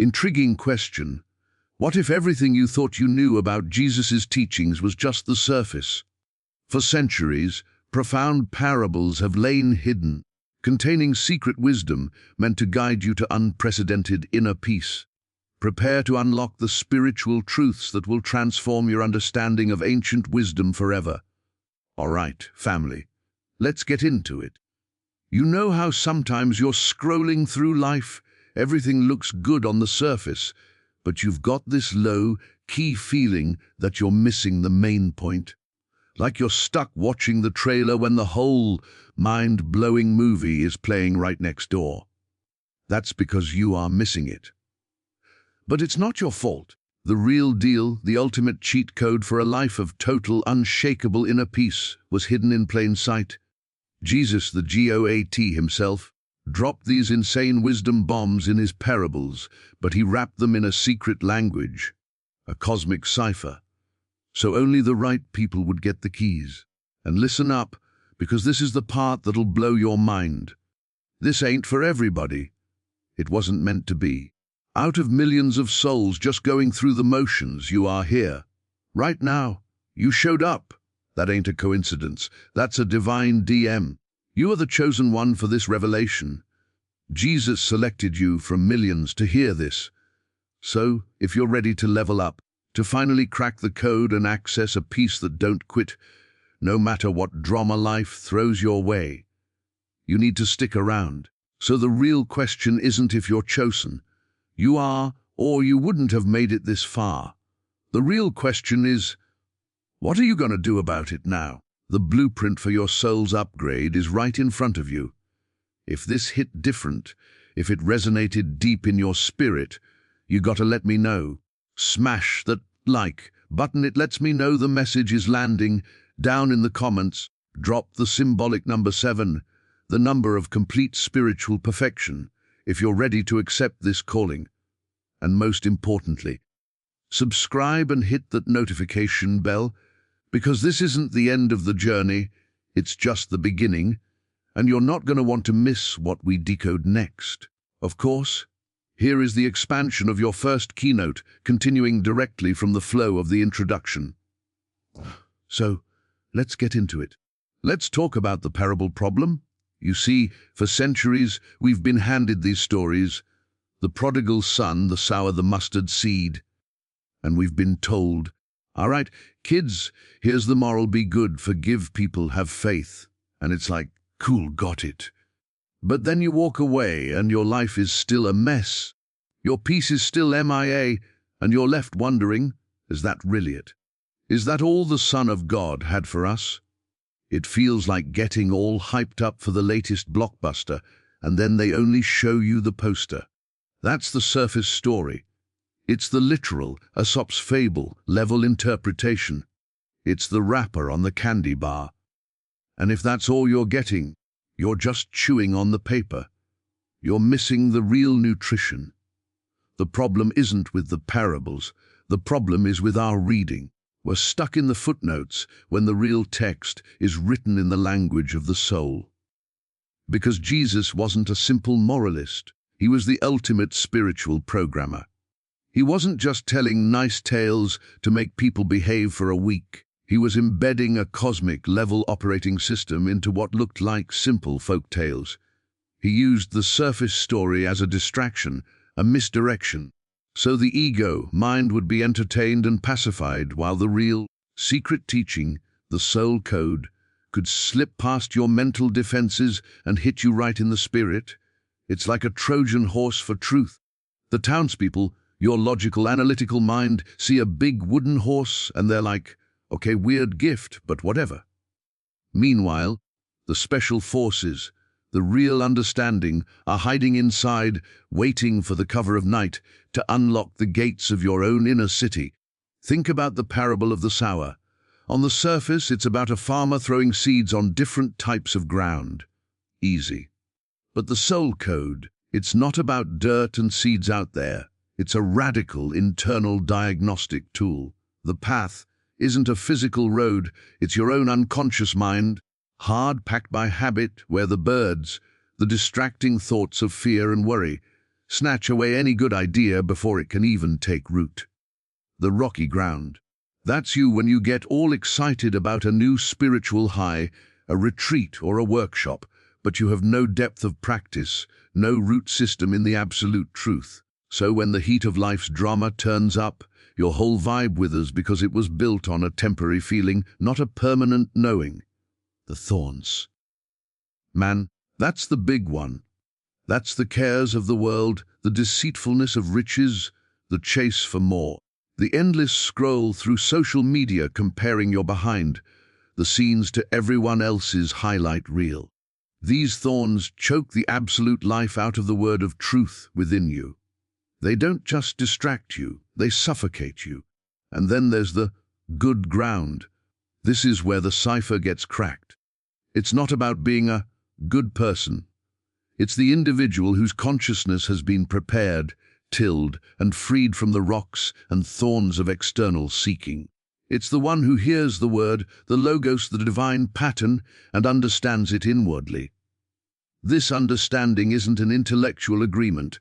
Intriguing question. What if everything you thought you knew about Jesus' teachings was just the surface? For centuries, profound parables have lain hidden, containing secret wisdom meant to guide you to unprecedented inner peace. Prepare to unlock the spiritual truths that will transform your understanding of ancient wisdom forever. All right, family, let's get into it. You know how sometimes you're scrolling through life, everything looks good on the surface, but you've got this low, key feeling that you're missing the main point. Like you're stuck watching the trailer when the whole mind-blowing movie is playing right next door. That's because you are missing it. But it's not your fault. The real deal, the ultimate cheat code for a life of total, unshakable inner peace, was hidden in plain sight. Jesus, the God himself, dropped these insane wisdom bombs in his parables, but he wrapped them in a secret language, a cosmic cipher. So only the right people would get the keys. And listen up, because this is the part that'll blow your mind. This ain't for everybody. It wasn't meant to be. Out of millions of souls just going through the motions, you are here. Right now, you showed up. That ain't a coincidence. That's a divine DM. You are the chosen one for this revelation. Jesus selected you from millions to hear this. So, if you're ready to level up, to finally crack the code and access a peace that don't quit, no matter what drama life throws your way, you need to stick around. So the real question isn't if you're chosen. You are, or you wouldn't have made it this far. The real question is, what are you going to do about it now? The blueprint for your soul's upgrade is right in front of you. If this hit different, if it resonated deep in your spirit, you got to let me know. Smash that like button. It lets me know the message is landing. Down in the comments, drop the symbolic number 7, the number of complete spiritual perfection, if you're ready to accept this calling. And most importantly, subscribe and hit that notification bell, because this isn't the end of the journey, it's just the beginning, and you're not going to want to miss what we decode next. Of course, here is the expansion of your first keynote, continuing directly from the flow of the introduction. So, let's get into it. Let's talk about the parable problem. You see, for centuries, we've been handed these stories, the prodigal son, the sower, the mustard seed, and we've been told, all right, kids, here's the moral: be good, forgive people, have faith. And it's like, cool, got it. But then you walk away and your life is still a mess. Your peace is still MIA, and you're left wondering, is that really it? Is that all the Son of God had for us? It feels like getting all hyped up for the latest blockbuster, and then they only show you the poster. That's the surface story. It's the literal, Aesop's fable, level interpretation. It's the wrapper on the candy bar. And if that's all you're getting, you're just chewing on the paper. You're missing the real nutrition. The problem isn't with the parables. The problem is with our reading. We're stuck in the footnotes when the real text is written in the language of the soul. Because Jesus wasn't a simple moralist. He was the ultimate spiritual programmer. He wasn't just telling nice tales to make people behave for a week. He was embedding a cosmic-level operating system into what looked like simple folk tales. He used the surface story as a distraction, a misdirection, so the ego mind would be entertained and pacified, while the real, secret teaching, the soul code, could slip past your mental defenses and hit you right in the spirit. It's like a Trojan horse for truth. The townspeople, your logical, analytical mind, see a big wooden horse and they're like, okay, weird gift, but whatever. Meanwhile, the special forces, the real understanding, are hiding inside, waiting for the cover of night to unlock the gates of your own inner city. Think about the parable of the sower. On the surface, it's about a farmer throwing seeds on different types of ground. Easy. But the soul code, it's not about dirt and seeds out there. It's a radical internal diagnostic tool. The path isn't a physical road, it's your own unconscious mind, hard packed by habit, where the birds, the distracting thoughts of fear and worry, snatch away any good idea before it can even take root. The rocky ground. That's you when you get all excited about a new spiritual high, a retreat or a workshop, but you have no depth of practice, no root system in the absolute truth. So when the heat of life's drama turns up, your whole vibe withers because it was built on a temporary feeling, not a permanent knowing. The thorns. Man, that's the big one. That's the cares of the world, the deceitfulness of riches, the chase for more. The endless scroll through social media comparing your behind, the scenes to everyone else's highlight reel. These thorns choke the absolute life out of the word of truth within you. They don't just distract you, they suffocate you. And then there's the good ground. This is where the cipher gets cracked. It's not about being a good person. It's the individual whose consciousness has been prepared, tilled, and freed from the rocks and thorns of external seeking. It's the one who hears the word, the logos, the divine pattern, and understands it inwardly. This understanding isn't an intellectual agreement.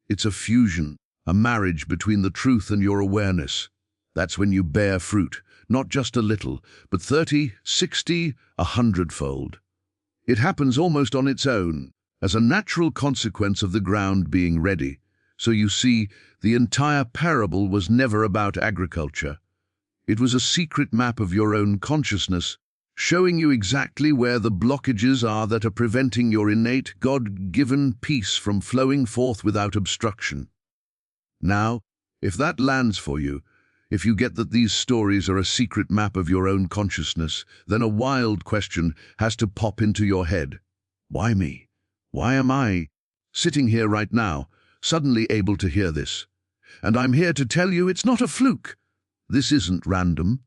It's a fusion, a marriage between the truth and your awareness. That's when you bear fruit, not just a little, but 30, 60, 100-fold. It happens almost on its own, as a natural consequence of the ground being ready. So you see, the entire parable was never about agriculture. It was a secret map of your own consciousness, showing you exactly where the blockages are that are preventing your innate, God-given peace from flowing forth without obstruction. Now, if that lands for you, if you get that these stories are a secret map of your own consciousness, then a wild question has to pop into your head. Why me? Why am I sitting here right now, suddenly able to hear this? And I'm here to tell you it's not a fluke. This isn't random.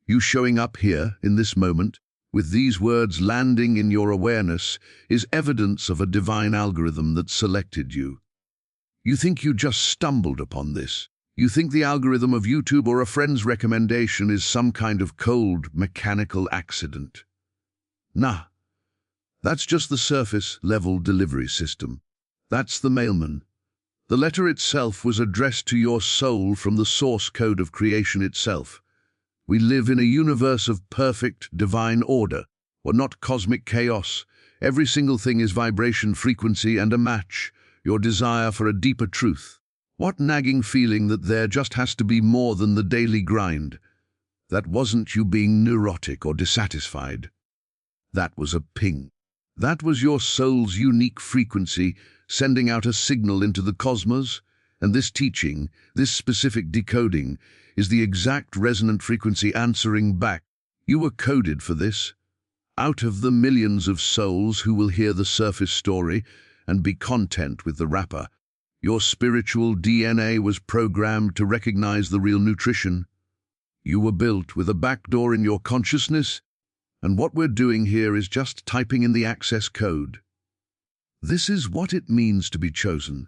You showing up here, in this moment, with these words landing in your awareness, is evidence of a divine algorithm that selected you. You think you just stumbled upon this. You think the algorithm of YouTube or a friend's recommendation is some kind of cold, mechanical accident. Nah, that's just the surface-level delivery system. That's the mailman. The letter itself was addressed to your soul from the source code of creation itself. We live in a universe of perfect, divine order, or not cosmic chaos. Every single thing is vibration, frequency, and a match, your desire for a deeper truth. What nagging feeling that there just has to be more than the daily grind. That wasn't you being neurotic or dissatisfied. That was a ping. That was your soul's unique frequency sending out a signal into the cosmos, and this teaching, this specific decoding, is the exact resonant frequency answering back. You were coded for this. Out of the millions of souls who will hear the surface story and be content with the wrapper, your spiritual DNA was programmed to recognize the real nutrition. You were built with a backdoor in your consciousness, and what we're doing here is just typing in the access code. This is what it means to be chosen.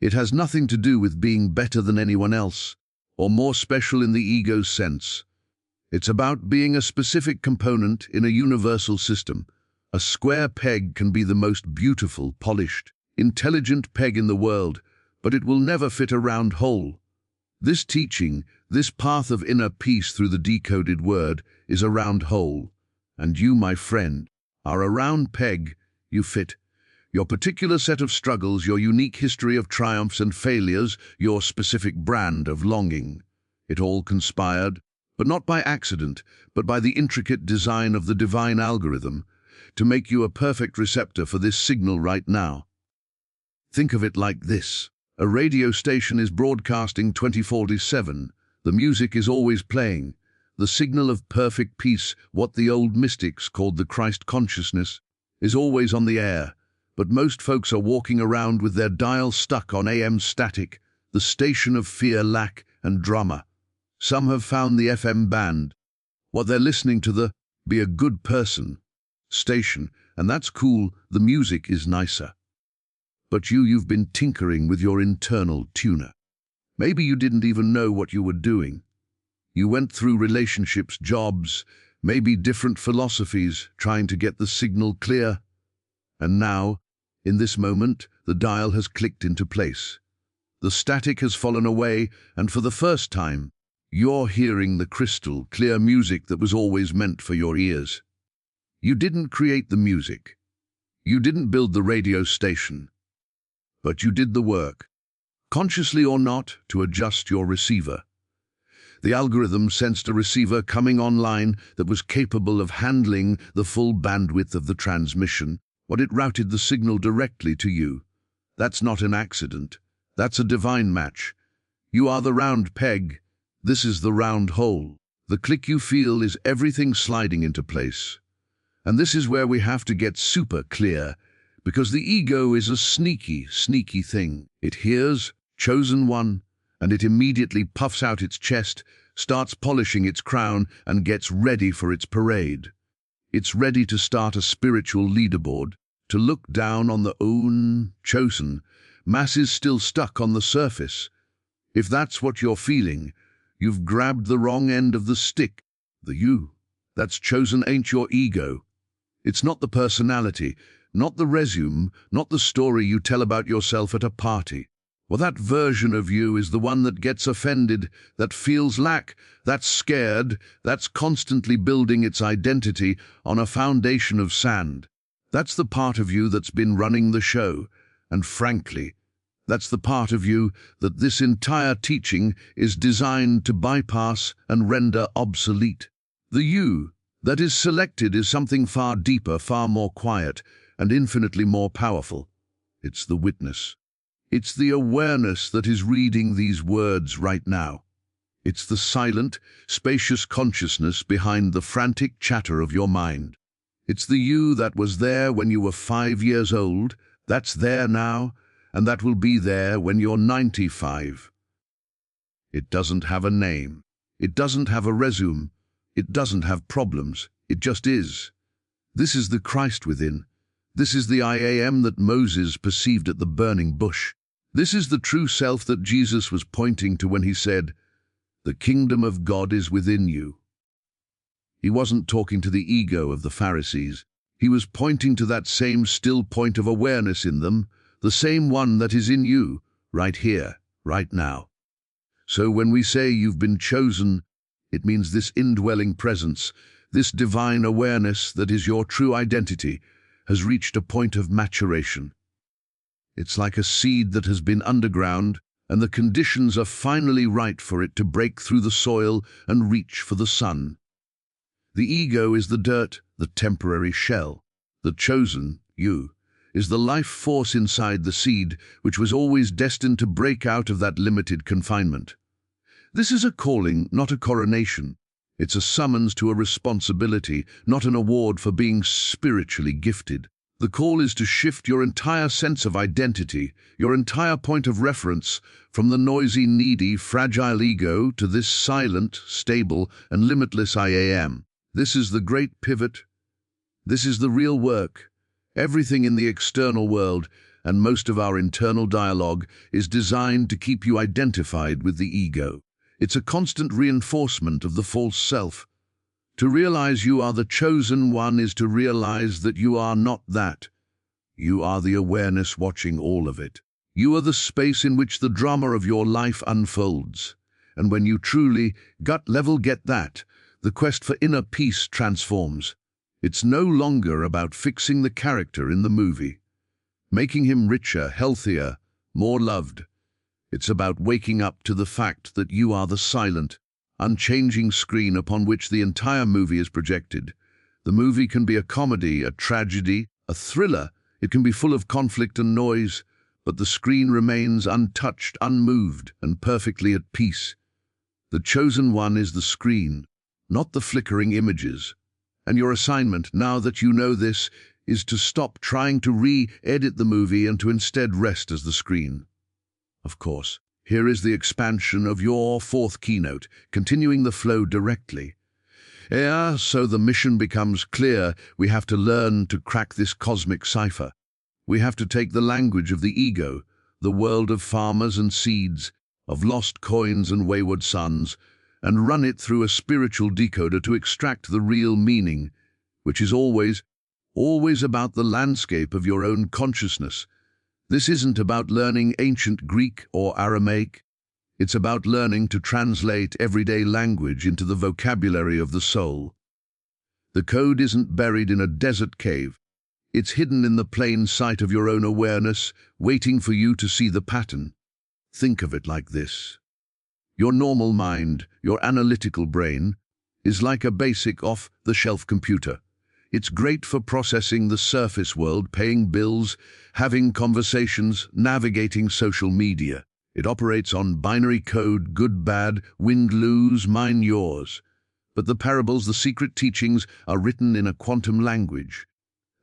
It has nothing to do with being better than anyone else, or more special in the ego's sense. It's about being a specific component in a universal system. A square peg can be the most beautiful, polished, intelligent peg in the world, but it will never fit a round hole. This teaching, this path of inner peace through the decoded word, is a round hole. And you, my friend, are a round peg. You fit. Your particular set of struggles, your unique history of triumphs and failures, your specific brand of longing. It all conspired, but not by accident, but by the intricate design of the divine algorithm, to make you a perfect receptor for this signal right now. Think of it like this. A radio station is broadcasting 24/7. The music is always playing. The signal of perfect peace, what the old mystics called the Christ consciousness, is always on the air. But most folks are walking around with their dial stuck on AM static, the station of fear, lack, and drama. Some have found the FM band. What they're listening to, the be a good person station, and that's cool, the music is nicer. But you've been tinkering with your internal tuner. Maybe you didn't even know what you were doing. You went through relationships, jobs, maybe different philosophies, trying to get the signal clear. And now, in this moment, the dial has clicked into place. The static has fallen away, and for the first time, you're hearing the crystal clear music that was always meant for your ears. You didn't create the music. You didn't build the radio station. But you did the work, consciously or not, to adjust your receiver. The algorithm sensed a receiver coming online that was capable of handling the full bandwidth of the transmission, but it routed the signal directly to you. That's not an accident. That's a divine match. You are the round peg. This is the round hole. The click you feel is everything sliding into place. And this is where we have to get super clear, because the ego is a sneaky, sneaky thing. It hears, chosen one, and it immediately puffs out its chest, starts polishing its crown, and gets ready for its parade. It's ready to start a spiritual leaderboard, to look down on the own, chosen, masses still stuck on the surface. If that's what you're feeling, you've grabbed the wrong end of the stick. The you that's chosen ain't your ego. It's not the personality, not the resume, not the story you tell about yourself at a party. Well, that version of you is the one that gets offended, that feels lack, that's scared, that's constantly building its identity on a foundation of sand. That's the part of you that's been running the show, and frankly, that's the part of you that this entire teaching is designed to bypass and render obsolete. The you that is selected is something far deeper, far more quiet, and infinitely more powerful. It's the witness. It's the awareness that is reading these words right now. It's the silent, spacious consciousness behind the frantic chatter of your mind. It's the you that was there when you were 5 years old, that's there now, and that will be there when you're 95. It doesn't have a name. It doesn't have a resume. It doesn't have problems. It just is. This is the Christ within. This is the I am that Moses perceived at the burning bush. This is the true self that Jesus was pointing to when he said, "The kingdom of God is within you." He wasn't talking to the ego of the Pharisees. He was pointing to that same still point of awareness in them, the same one that is in you, right here, right now. So when we say you've been chosen, it means this indwelling presence, this divine awareness that is your true identity, has reached a point of maturation. It's like a seed that has been underground, and the conditions are finally right for it to break through the soil and reach for the sun. The ego is the dirt, the temporary shell. The chosen, you, is the life force inside the seed, which was always destined to break out of that limited confinement. This is a calling, not a coronation. It's a summons to a responsibility, not an award for being spiritually gifted. The call is to shift your entire sense of identity, your entire point of reference, from the noisy, needy, fragile ego to this silent, stable, and limitless I am. This is the great pivot. This is the real work. Everything in the external world, and most of our internal dialogue, is designed to keep you identified with the ego. It's a constant reinforcement of the false self. To realize you are the chosen one is to realize that you are not that. You are the awareness watching all of it. You are the space in which the drama of your life unfolds. And when you truly, gut level, get that, the quest for inner peace transforms. It's no longer about fixing the character in the movie, making him richer, healthier, more loved. It's about waking up to the fact that you are the silent, unchanging screen upon which the entire movie is projected. The movie can be a comedy, a tragedy, a thriller. It can be full of conflict and noise, but the screen remains untouched, unmoved, and perfectly at peace. The chosen one is the screen, not the flickering images. And your assignment, now that you know this, is to stop trying to re-edit the movie and to instead rest as the screen. Of course, here is the expansion of your fourth keynote, continuing the flow directly. So the mission becomes clear. We have to learn to crack this cosmic cipher. We have to take the language of the ego, the world of farmers and seeds, of lost coins and wayward sons, and run it through a spiritual decoder to extract the real meaning, which is always about the landscape of your own consciousness. This isn't about learning ancient Greek or Aramaic. It's about learning to translate everyday language into the vocabulary of the soul. The code isn't buried in a desert cave. It's hidden in the plain sight of your own awareness, waiting for you to see the pattern. Think of it like this. Your normal mind, your analytical brain, is like a basic off-the-shelf computer. It's great for processing the surface world, paying bills, having conversations, navigating social media. It operates on binary code, good, bad, win, lose, mine, yours. But the parables, the secret teachings, are written in a quantum language.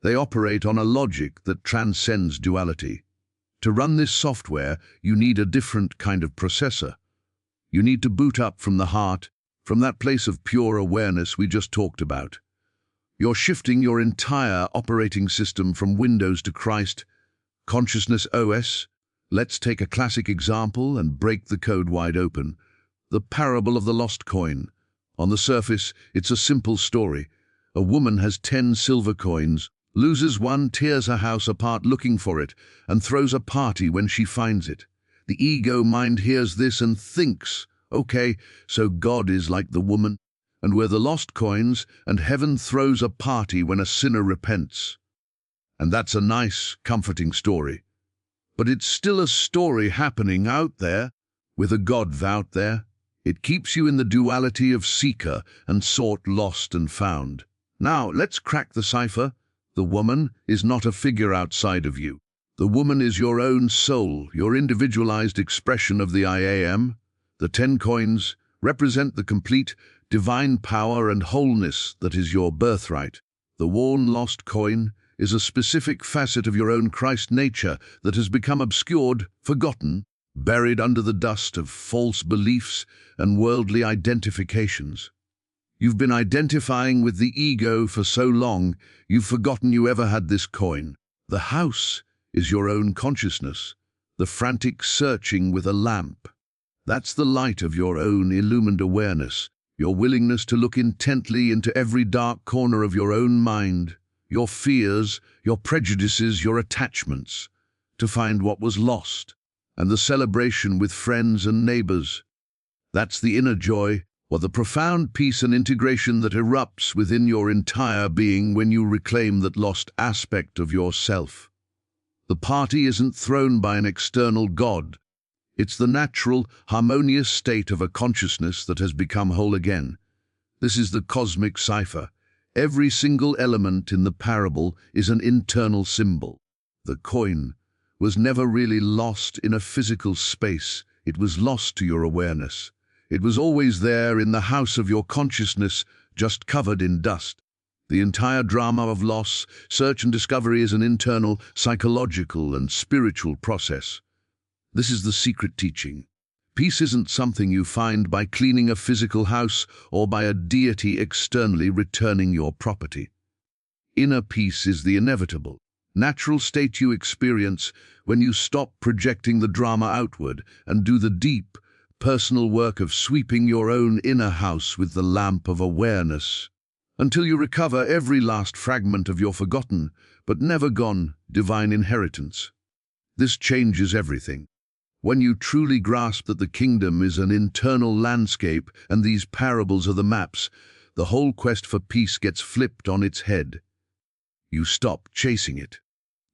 They operate on a logic that transcends duality. To run this software, you need a different kind of processor. You need to boot up from the heart, from that place of pure awareness we just talked about. You're shifting your entire operating system from Windows to Christ, Consciousness OS. Let's take a classic example and break the code wide open. The parable of the lost coin. On the surface, it's a simple story. A woman has 10 silver coins, loses one, tears her house apart looking for it, and throws a party when she finds it. The ego mind hears this and thinks, okay, so God is like the woman, and we're the lost coins, and heaven throws a party when a sinner repents. And that's a nice, comforting story. But it's still a story happening out there, with a God out there. It keeps you in the duality of seeker and sought, lost and found. Now, let's crack the cipher. The woman is not a figure outside of you. The woman is your own soul, your individualized expression of the I am. The 10 coins represent the complete, divine power and wholeness that is your birthright. The worn, lost coin is a specific facet of your own Christ nature that has become obscured, forgotten, buried under the dust of false beliefs and worldly identifications. You've been identifying with the ego for so long, you've forgotten you ever had this coin. The house is your own consciousness, the frantic searching with a lamp. That's the light of your own illumined awareness, your willingness to look intently into every dark corner of your own mind, your fears, your prejudices, your attachments, to find what was lost, and the celebration with friends and neighbors. That's the inner joy, or the profound peace and integration that erupts within your entire being when you reclaim that lost aspect of yourself. The party isn't thrown by an external God. It's the natural, harmonious state of a consciousness that has become whole again. This is the cosmic cipher. Every single element in the parable is an internal symbol. The coin was never really lost in a physical space. It was lost to your awareness. It was always there in the house of your consciousness, just covered in dust. The entire drama of loss, search and discovery is an internal, psychological and spiritual process. This is the secret teaching. Peace isn't something you find by cleaning a physical house or by a deity externally returning your property. Inner peace is the inevitable, natural state you experience when you stop projecting the drama outward and do the deep, personal work of sweeping your own inner house with the lamp of awareness, until you recover every last fragment of your forgotten, but never gone, divine inheritance. This changes everything. When you truly grasp that the kingdom is an internal landscape and these parables are the maps, the whole quest for peace gets flipped on its head. You stop chasing it.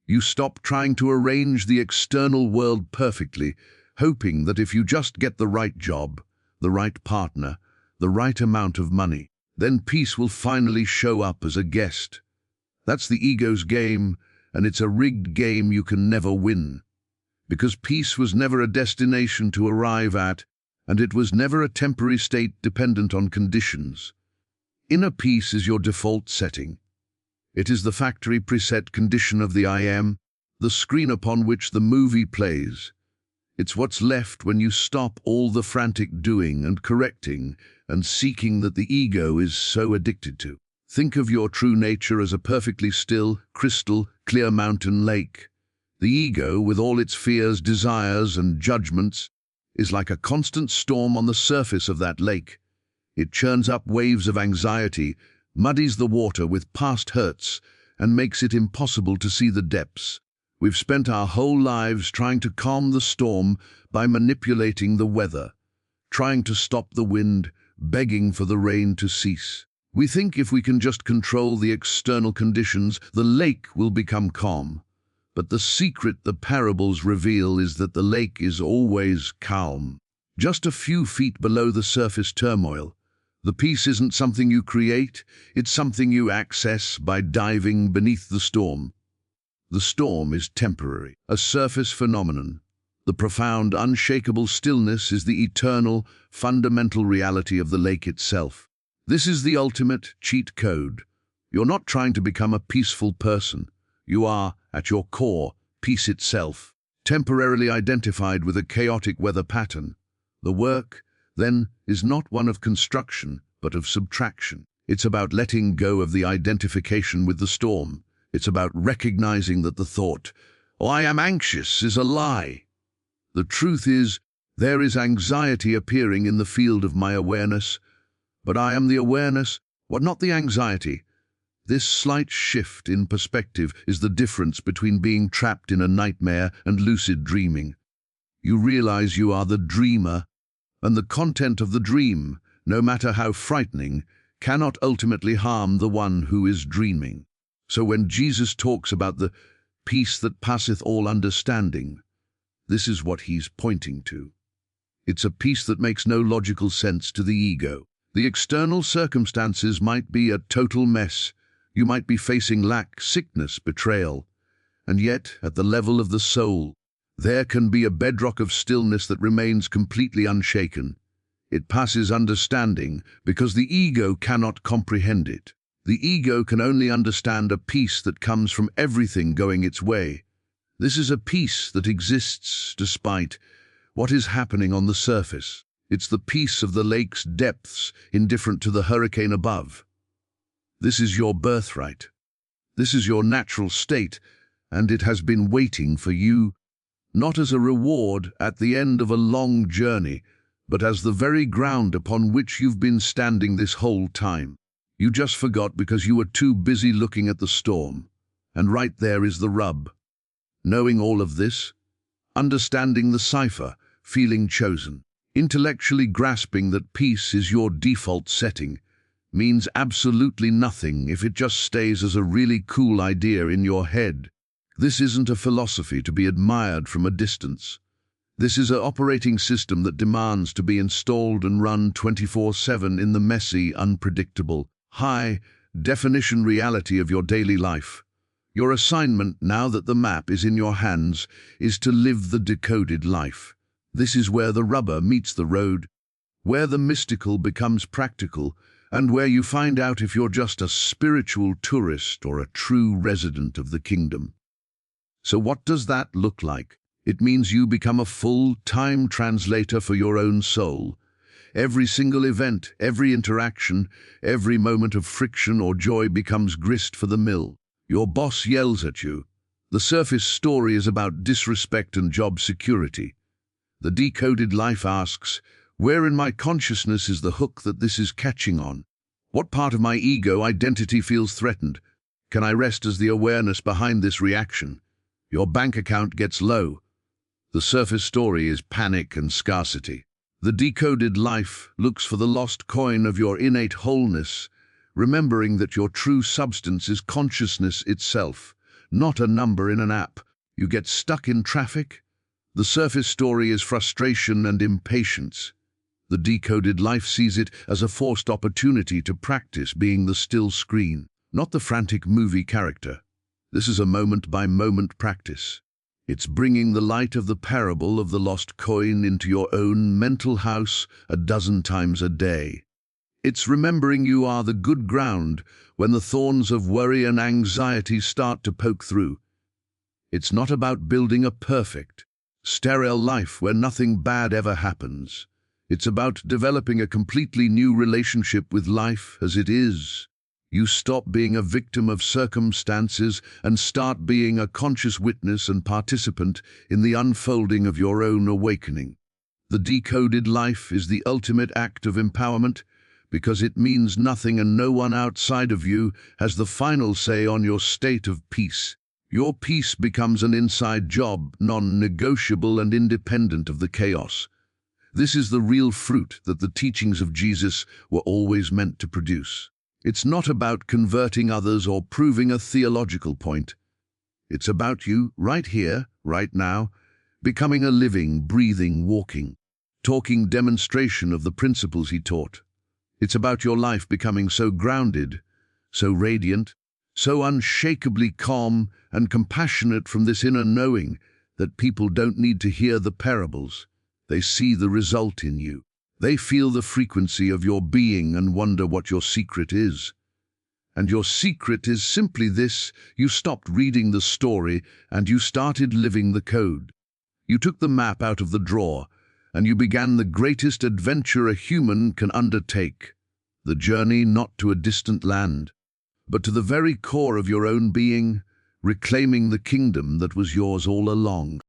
You stop trying to arrange the external world perfectly, hoping that if you just get the right job, the right partner, the right amount of money, then peace will finally show up as a guest. That's the ego's game, and it's a rigged game you can never win. Because peace was never a destination to arrive at, and it was never a temporary state dependent on conditions. Inner peace is your default setting. It is the factory preset condition of the I am, the screen upon which the movie plays. It's what's left when you stop all the frantic doing and correcting and seeking that the ego is so addicted to. Think of your true nature as a perfectly still, crystal, clear mountain lake. The ego, with all its fears, desires, and judgments, is like a constant storm on the surface of that lake. It churns up waves of anxiety, muddies the water with past hurts, and makes it impossible to see the depths. We've spent our whole lives trying to calm the storm by manipulating the weather, trying to stop the wind, begging for the rain to cease. We think if we can just control the external conditions, the lake will become calm. But the secret the parables reveal is that the lake is always calm. Just a few feet below the surface turmoil. The peace isn't something you create, it's something you access by diving beneath the storm. The storm is temporary, a surface phenomenon. The profound, unshakable stillness is the eternal, fundamental reality of the lake itself. This is the ultimate cheat code. You're not trying to become a peaceful person. You are, at your core, peace itself, temporarily identified with a chaotic weather pattern. The work, then, is not one of construction, but of subtraction. It's about letting go of the identification with the storm. It's about recognizing that the thought, "Oh, I am anxious," is a lie. The truth is, there is anxiety appearing in the field of my awareness, but I am the awareness, not the anxiety. This slight shift in perspective is the difference between being trapped in a nightmare and lucid dreaming. You realize you are the dreamer, and the content of the dream, no matter how frightening, cannot ultimately harm the one who is dreaming. So when Jesus talks about the peace that passeth all understanding, this is what he's pointing to. It's a peace that makes no logical sense to the ego. The external circumstances might be a total mess. You might be facing lack, sickness, betrayal. And yet, at the level of the soul, there can be a bedrock of stillness that remains completely unshaken. It passes understanding because the ego cannot comprehend it. The ego can only understand a peace that comes from everything going its way. This is a peace that exists despite what is happening on the surface. It's the peace of the lake's depths, indifferent to the hurricane above. This is your birthright. This is your natural state, and it has been waiting for you, not as a reward at the end of a long journey, but as the very ground upon which you've been standing this whole time. You just forgot because you were too busy looking at the storm. And right there is the rub. Knowing all of this, understanding the cipher, feeling chosen, intellectually grasping that peace is your default setting, means absolutely nothing if it just stays as a really cool idea in your head. This isn't a philosophy to be admired from a distance. This is an operating system that demands to be installed and run 24/7 in the messy, unpredictable, high-definition reality of your daily life. Your assignment, now that the map is in your hands, is to live the decoded life. This is where the rubber meets the road, where the mystical becomes practical, and where you find out if you're just a spiritual tourist or a true resident of the kingdom. So what does that look like? It means you become a full-time translator for your own soul. Every single event, every interaction, every moment of friction or joy becomes grist for the mill. Your boss yells at you. The surface story is about disrespect and job security. The decoded life asks, where in my consciousness is the hook that this is catching on? What part of my ego identity feels threatened? Can I rest as the awareness behind this reaction? Your bank account gets low. The surface story is panic and scarcity. The decoded life looks for the lost coin of your innate wholeness, remembering that your true substance is consciousness itself, not a number in an app. You get stuck in traffic? The surface story is frustration and impatience. The decoded life sees it as a forced opportunity to practice being the still screen, not the frantic movie character. This is a moment-by-moment practice. It's bringing the light of the parable of the lost coin into your own mental house a dozen times a day. It's remembering you are the good ground when the thorns of worry and anxiety start to poke through. It's not about building a perfect, sterile life where nothing bad ever happens. It's about developing a completely new relationship with life as it is. You stop being a victim of circumstances and start being a conscious witness and participant in the unfolding of your own awakening. The decoded life is the ultimate act of empowerment because it means nothing and no one outside of you has the final say on your state of peace. Your peace becomes an inside job, non-negotiable and independent of the chaos. This is the real fruit that the teachings of Jesus were always meant to produce. It's not about converting others or proving a theological point. It's about you, right here, right now, becoming a living, breathing, walking, talking demonstration of the principles he taught. It's about your life becoming so grounded, so radiant, so unshakably calm and compassionate from this inner knowing that people don't need to hear the parables. They see the result in you. They feel the frequency of your being and wonder what your secret is. And your secret is simply this: you stopped reading the story and you started living the code. You took the map out of the drawer and you began the greatest adventure a human can undertake. The journey not to a distant land, but to the very core of your own being, reclaiming the kingdom that was yours all along.